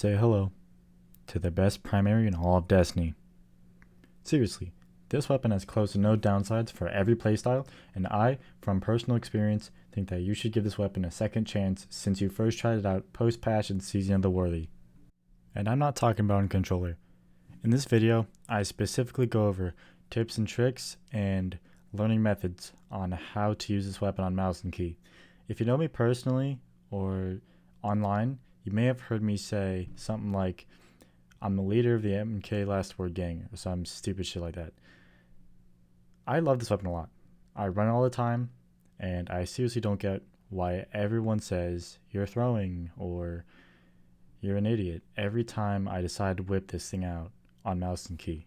say hello to the best primary in all of Destiny. Seriously, this weapon has close to no downsides for every playstyle, and I, from personal experience, think that you should give this weapon a second chance since you first tried it out post-patch in Season of the Worthy. And I'm not talking about on controller. In this video, I specifically go over tips and tricks and learning methods on how to use this weapon on mouse and key. If you know me personally or online, you may have heard me say something like, I'm the leader of the MK Last Word gang, or some stupid shit like that. I love this weapon a lot. I run it all the time, and I seriously don't get why everyone says you're throwing or you're an idiot every time I decide to whip this thing out on mouse and key.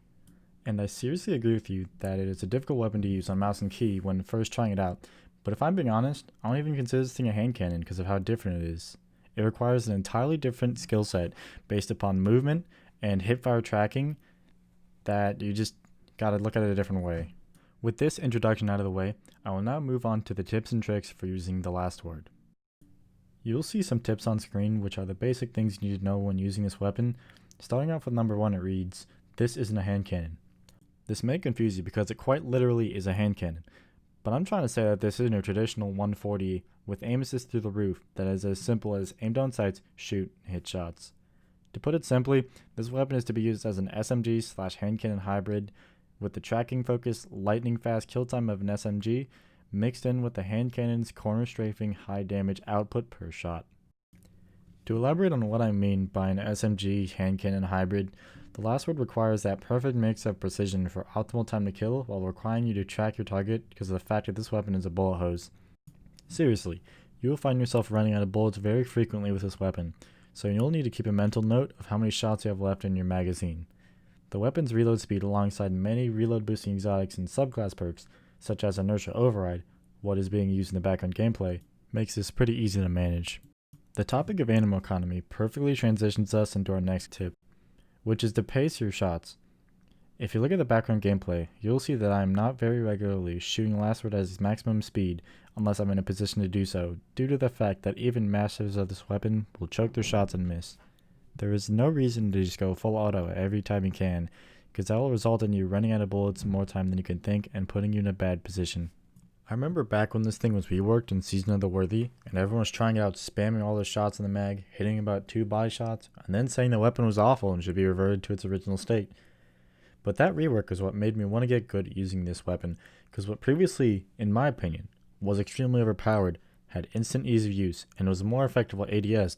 And I seriously agree with you that it is a difficult weapon to use on mouse and key when first trying it out, but if I'm being honest, I don't even consider this thing a hand cannon because of how different it is. It requires an entirely different skill set based upon movement and hipfire tracking that you just gotta look at it a different way. With this introduction out of the way, I will now move on to the tips and tricks for using the last word. You'll see some tips on screen which are the basic things you need to know when using this weapon. Starting off with number 1, it reads, "This isn't a hand cannon." This may confuse you because it quite literally is a hand cannon, but I'm trying to say that this isn't a traditional 140 with aim assist through the roof that is as simple as aim down sights, shoot, and hit shots. To put it simply, this weapon is to be used as an SMG/hand cannon hybrid with the tracking focus, lightning fast kill time of an SMG mixed in with the hand cannon's corner strafing high damage output per shot. To elaborate on what I mean by an SMG hand cannon hybrid, the last word requires that perfect mix of precision for optimal time to kill while requiring you to track your target because of the fact that this weapon is a bullet hose. Seriously, you will find yourself running out of bullets very frequently with this weapon, so you'll need to keep a mental note of how many shots you have left in your magazine. The weapon's reload speed alongside many reload boosting exotics and subclass perks, such as Inertia Override, what is being used in the background gameplay, makes this pretty easy to manage. The topic of ammo economy perfectly transitions us into our next tip, which is to pace your shots. If you look at the background gameplay, you'll see that I am not very regularly shooting last word at its maximum speed unless I'm in a position to do so, due to the fact that even masters of this weapon will choke their shots and miss. There is no reason to just go full auto every time you can, because that will result in you running out of bullets more time than you can think and putting you in a bad position. I remember back when this thing was reworked in Season of the Worthy, and everyone was trying it out, spamming all their shots in the mag, hitting about 2 body shots, and then saying the weapon was awful and should be reverted to its original state. But that rework is what made me want to get good at using this weapon, because what previously, in my opinion, was extremely overpowered, had instant ease of use, and was more effective while ADS,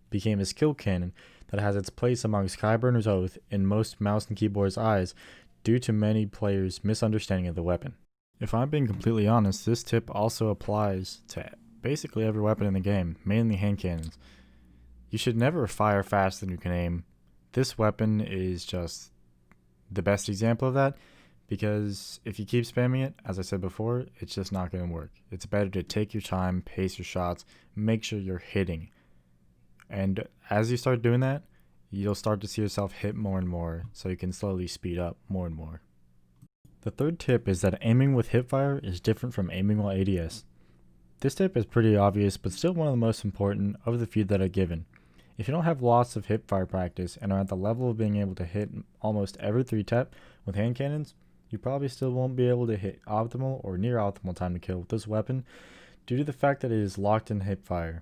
became a skill cannon that has its place among Skyburner's Oath in most mouse and keyboard's eyes due to many players' misunderstanding of the weapon. If I'm being completely honest, this tip also applies to basically every weapon in the game, mainly hand cannons. You should never fire faster than you can aim. This weapon is just the best example of that, because if you keep spamming it, as I said before, it's just not going to work. It's better to take your time, pace your shots, make sure you're hitting. And as you start doing that, you'll start to see yourself hit more and more, so you can slowly speed up more and more. The third tip is that aiming with hipfire is different from aiming while ADS. This tip is pretty obvious, but still one of the most important of the few that are given. If you don't have lots of hipfire practice and are at the level of being able to hit almost every 3-tap with hand cannons, you probably still won't be able to hit optimal or near optimal time to kill with this weapon due to the fact that it is locked in hipfire.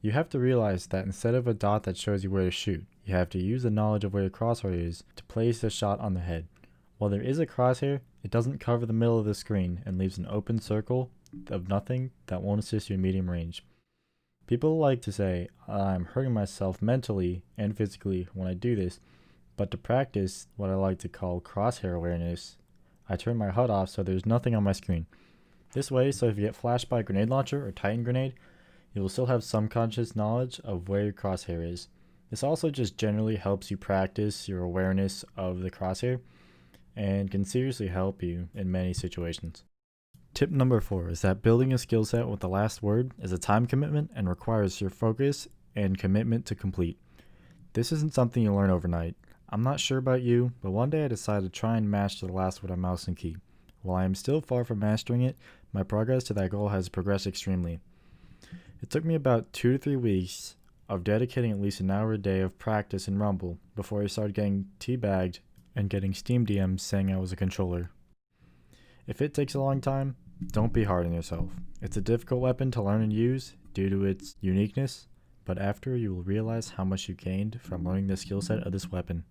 You have to realize that instead of a dot that shows you where to shoot, you have to use the knowledge of where your crosshair is to place the shot on the head. While there is a crosshair, it doesn't cover the middle of the screen and leaves an open circle of nothing that won't assist you in medium range. People like to say, I'm hurting myself mentally and physically when I do this, but to practice what I like to call crosshair awareness, I turn my HUD off so there's nothing on my screen. This way, so if you get flashed by a grenade launcher or Titan grenade, you will still have some conscious knowledge of where your crosshair is. This also just generally helps you practice your awareness of the crosshair and can seriously help you in many situations. Tip number 4 is that building a skill set with the last word is a time commitment and requires your focus and commitment to complete. This isn't something you learn overnight. I'm not sure about you, but one day I decided to try and master the last word on mouse and key. While I am still far from mastering it, my progress to that goal has progressed extremely. It took me about 2 to 3 weeks of dedicating at least an hour a day of practice in Rumble before I started getting teabagged and getting Steam DMs saying I was a controller. If it takes a long time, don't be hard on yourself. It's a difficult weapon to learn and use due to its uniqueness, but after you will realize how much you gained from learning the skill set of this weapon.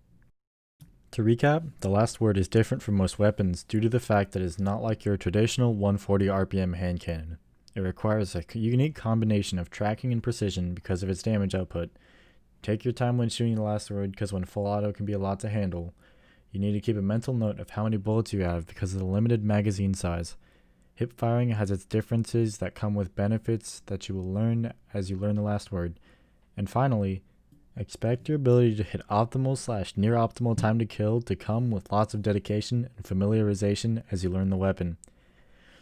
To recap, the last word is different from most weapons due to the fact that it is not like your traditional 140 RPM hand cannon. It requires a unique combination of tracking and precision because of its damage output. Take your time when shooting the last word because when full auto can be a lot to handle. You need to keep a mental note of how many bullets you have because of the limited magazine size. Hip firing has its differences that come with benefits that you will learn as you learn the last word. And finally, expect your ability to hit optimal / near optimal time to kill to come with lots of dedication and familiarization as you learn the weapon.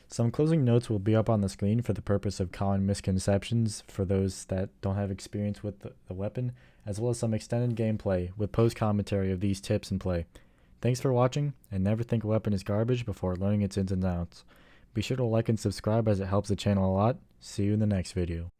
Some closing notes will be up on the screen for the purpose of common misconceptions for those that don't have experience with the weapon, as well as some extended gameplay with post-commentary of these tips in play. Thanks for watching, and never think a weapon is garbage before learning its ins and outs. Be sure to like and subscribe as it helps the channel a lot. See you in the next video.